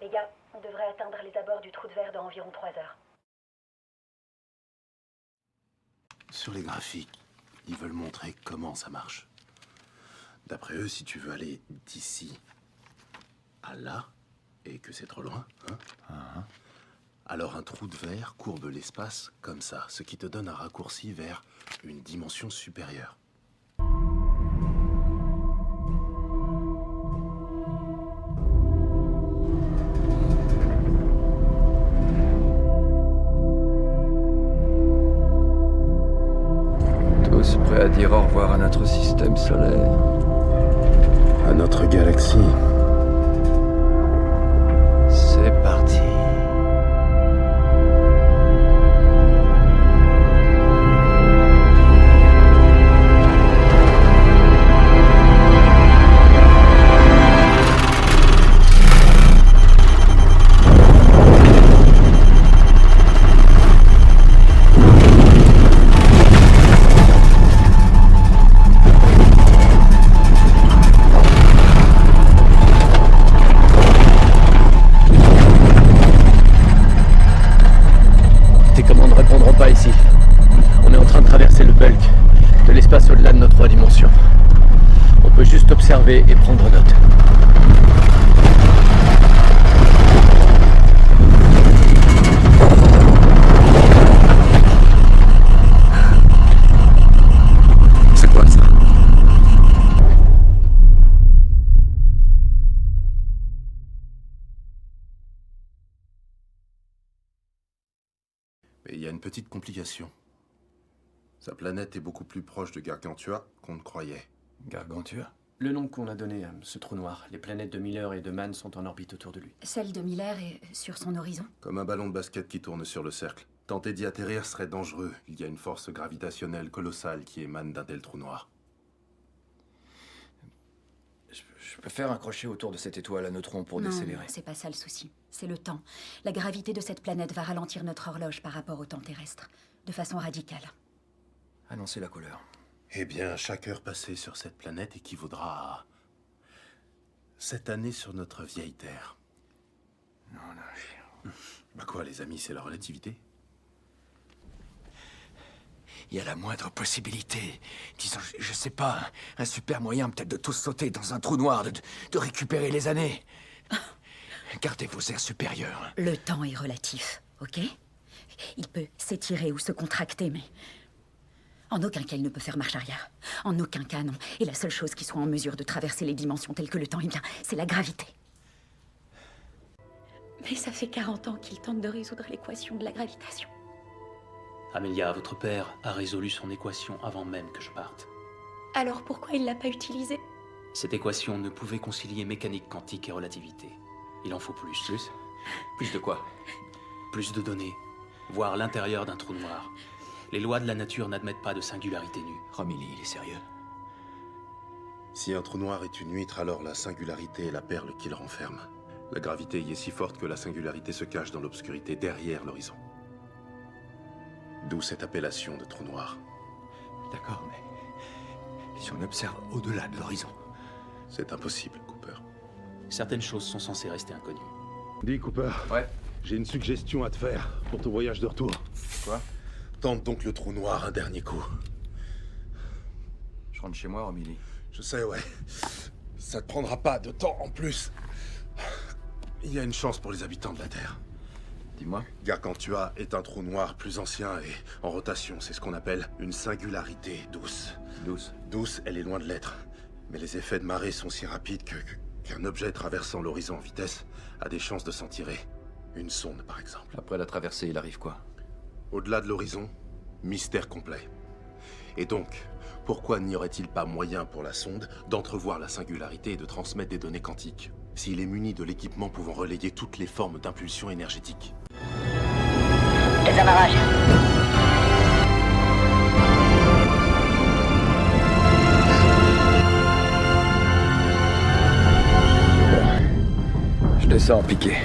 Les gars, on devrait atteindre les abords du trou de verre dans environ 3 heures. Sur les graphiques, ils veulent montrer comment ça marche. D'après eux, si tu veux aller d'ici à là, et que c'est trop loin, hein, alors un trou de verre courbe l'espace comme ça, ce qui te donne un raccourci vers une dimension supérieure. Tous prêts à dire au revoir à notre système solaire. À notre galaxie. C'est parti. Tes commandes ne répondront pas ici. On est en train de traverser le bulk de l'espace au-delà de nos 3 dimensions. On peut juste observer et prendre note. C'est quoi ça? Mais il y a une petite complication. Sa planète est beaucoup plus proche de Gargantua qu'on ne croyait. Gargantua? Le nom qu'on a donné à ce trou noir. Les planètes de Miller et de Mann sont en orbite autour de lui. Celle de Miller est sur son horizon. Comme un ballon de basket qui tourne sur le cercle. Tenter d'y atterrir serait dangereux. Il y a une force gravitationnelle colossale qui émane d'un tel trou noir. Je peux faire un crochet autour de cette étoile à neutrons pour Non, décélérer. c'est pas ça le souci. C'est le temps. La gravité de cette planète va ralentir notre horloge par rapport au temps terrestre. De façon radicale. Annoncez la couleur. Eh bien, chaque heure passée sur cette planète équivaudra à 7 années sur notre vieille Terre. Non, non, Bah quoi, les amis, c'est la relativité. il y a la moindre possibilité. Disons, je sais pas, un super moyen peut-être de tous sauter dans un trou noir, de récupérer les années. Gardez vos airs supérieurs. Le temps est relatif, ok? Il peut s'étirer ou se contracter, mais... En aucun cas, il ne peut faire marche arrière. En aucun cas, non. Et la seule chose qui soit en mesure de traverser les dimensions telles que le temps, eh bien, c'est la gravité. Mais ça fait 40 ans qu'il tente de résoudre l'équation de la gravitation. Amelia, votre père a résolu son équation avant même que je parte. Alors pourquoi il l'a pas utilisée? Cette équation ne pouvait concilier mécanique quantique et relativité. Il en faut plus. Plus de quoi? Plus de données. Voir l'intérieur d'un trou noir. Les lois de la nature n'admettent pas de singularité nue. Romilly, il est sérieux. Si un trou noir est une huître, alors la singularité est la perle qu'il renferme. La gravité y est si forte que la singularité se cache dans l'obscurité derrière l'horizon. D'où cette appellation de trou noir. D'accord, mais si on observe au-delà de l'horizon. C'est impossible, Cooper. Certaines choses sont censées rester inconnues. Dis, Cooper. Ouais. J'ai une suggestion à te faire pour ton voyage de retour. Quoi? Tente donc le trou noir un dernier coup. Je rentre chez moi, Romilly. Je sais, ouais. Ça te prendra pas de temps en plus. Il y a une chance pour les habitants de la Terre. Dis-moi. Gargantua est un trou noir plus ancien et en rotation. C'est ce qu'on appelle une singularité douce. Douce. Douce, elle est loin de l'être. Mais les effets de marée sont si rapides qu'un objet traversant l'horizon en vitesse a des chances de s'en tirer. Une sonde, par exemple. Après la traversée, il arrive quoi? Au-delà de l'horizon, mystère complet. Et donc, pourquoi n'y aurait-il pas moyen pour la sonde d'entrevoir la singularité et de transmettre des données quantiques, s'il est muni de l'équipement pouvant relayer toutes les formes d'impulsion énergétique? Désamarrage. Je descends en piqué.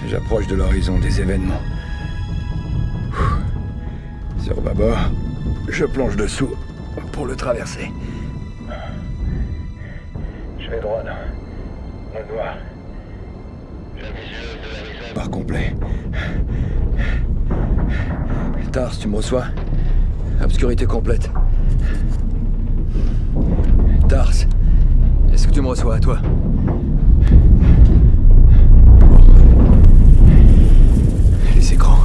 J'approche de l'horizon des événements. Sur bâbord, je plonge dessous pour le traverser. Je Je fais drone. Mode noir. La visuel de la réserve. Noir complet. Tars, tu me reçois? Obscurité complète. Tars, est-ce que tu me reçois, toi? Les écrans.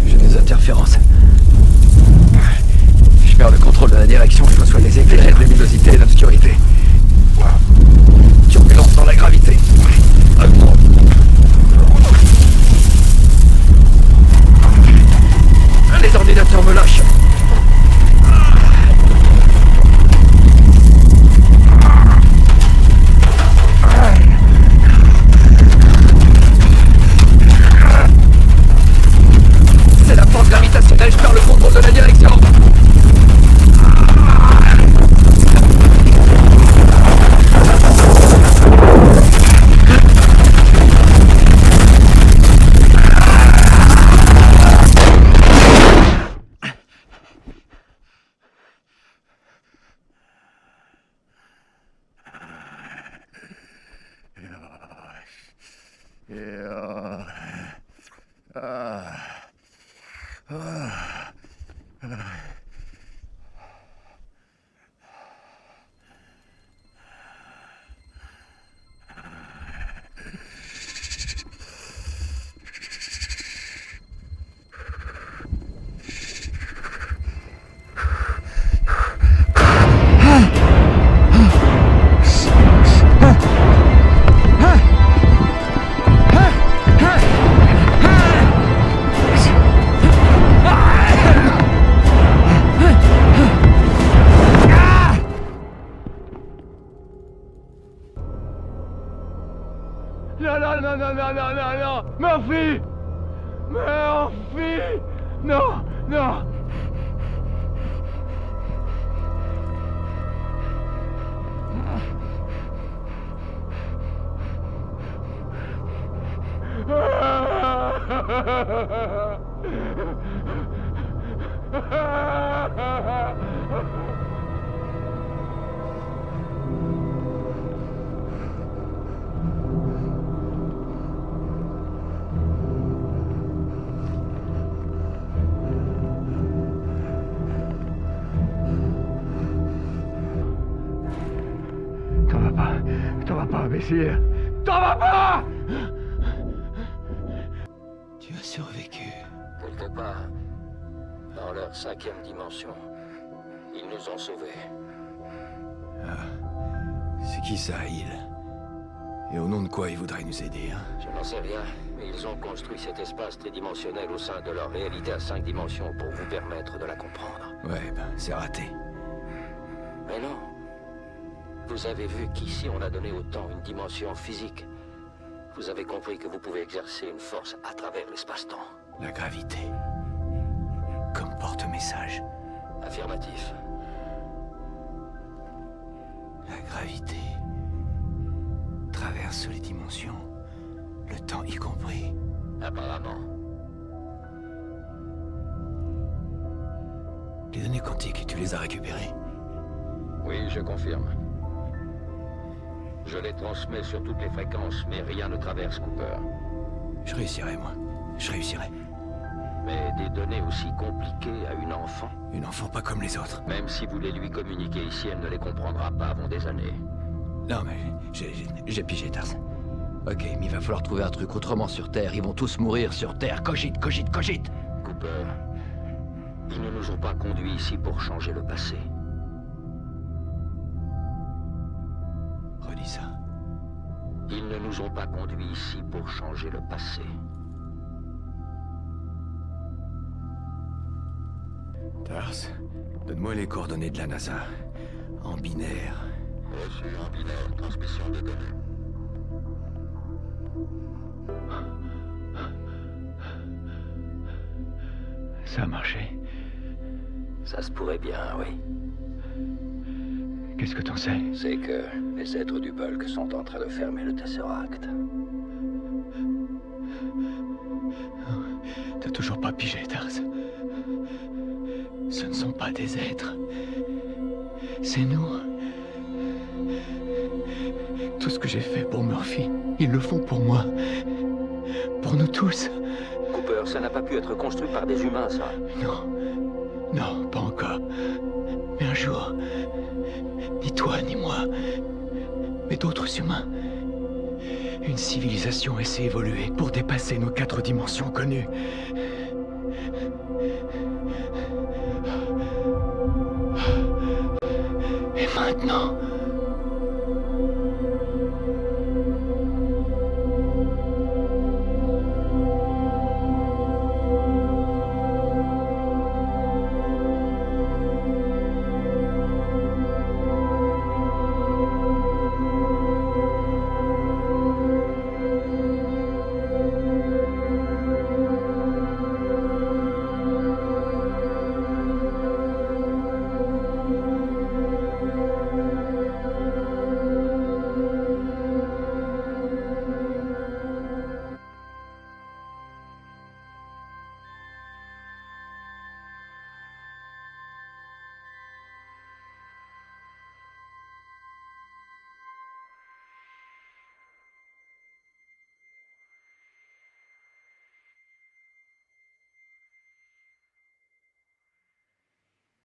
J'ai des interférences. Je perds le contrôle de la direction, je reçois les éclairs, de luminosité et l'obscurité. Turbulence dans la gravité. Les ordinateurs me lâchent. C'est la force gravitationnelle, je perds le contrôle de la direction. Non, Murphy! Murphy! Non! T'en vas pas, imbécile! T'en vas pas! Tu as survécu. Quelque part, dans leur 5e dimension, ils nous ont sauvés. C'est qui ça, il? Et au nom de quoi ils voudraient nous aider, hein? Je n'en sais rien, mais ils ont construit cet espace tridimensionnel au sein de leur réalité à 5 dimensions pour vous permettre de la comprendre. Ouais, ben, c'est raté. Mais non. Vous avez vu qu'ici on a donné au temps une dimension physique. Vous avez compris que vous pouvez exercer une force à travers l'espace-temps. La gravité. Comme porte-message. Affirmatif. La gravité traverse les dimensions, le temps y compris. Apparemment. Les données quantiques, tu les as récupérées? Oui, je confirme. Je les transmets sur toutes les fréquences, mais rien ne traverse Cooper. Je réussirai, moi. Je réussirai. Mais des données aussi compliquées à une enfant? Une enfant pas comme les autres. Même si vous les lui communiquez ici, elle ne les comprendra pas avant des années. Non, mais j'ai pigé, Tars. Ok, mais il va falloir trouver un truc autrement sur Terre. Ils vont tous mourir sur Terre. Cogite! Cooper, ils ne nous ont pas conduits ici pour changer le passé. Redis ça. Ils ne nous ont pas conduits ici pour changer le passé. Tars, donne-moi les coordonnées de la NASA. En binaire. Reçu en binaire, transmission de données. Ça a marché. Ça se pourrait bien, oui. Qu'est-ce que t'en sais? C'est que les êtres du Bulk sont en train de fermer le Tesseract. T'as toujours pas pigé, Tars. Ce ne sont pas des êtres. C'est nous. Tout ce que j'ai fait pour Murphy, ils le font pour moi. Pour nous tous. Cooper, ça n'a pas pu être construit par des humains, ça. Non. Non, pas encore. Mais un jour, ni toi ni moi, mais d'autres humains, une civilisation essaie d'évoluer pour dépasser nos 4 dimensions connues. Et maintenant...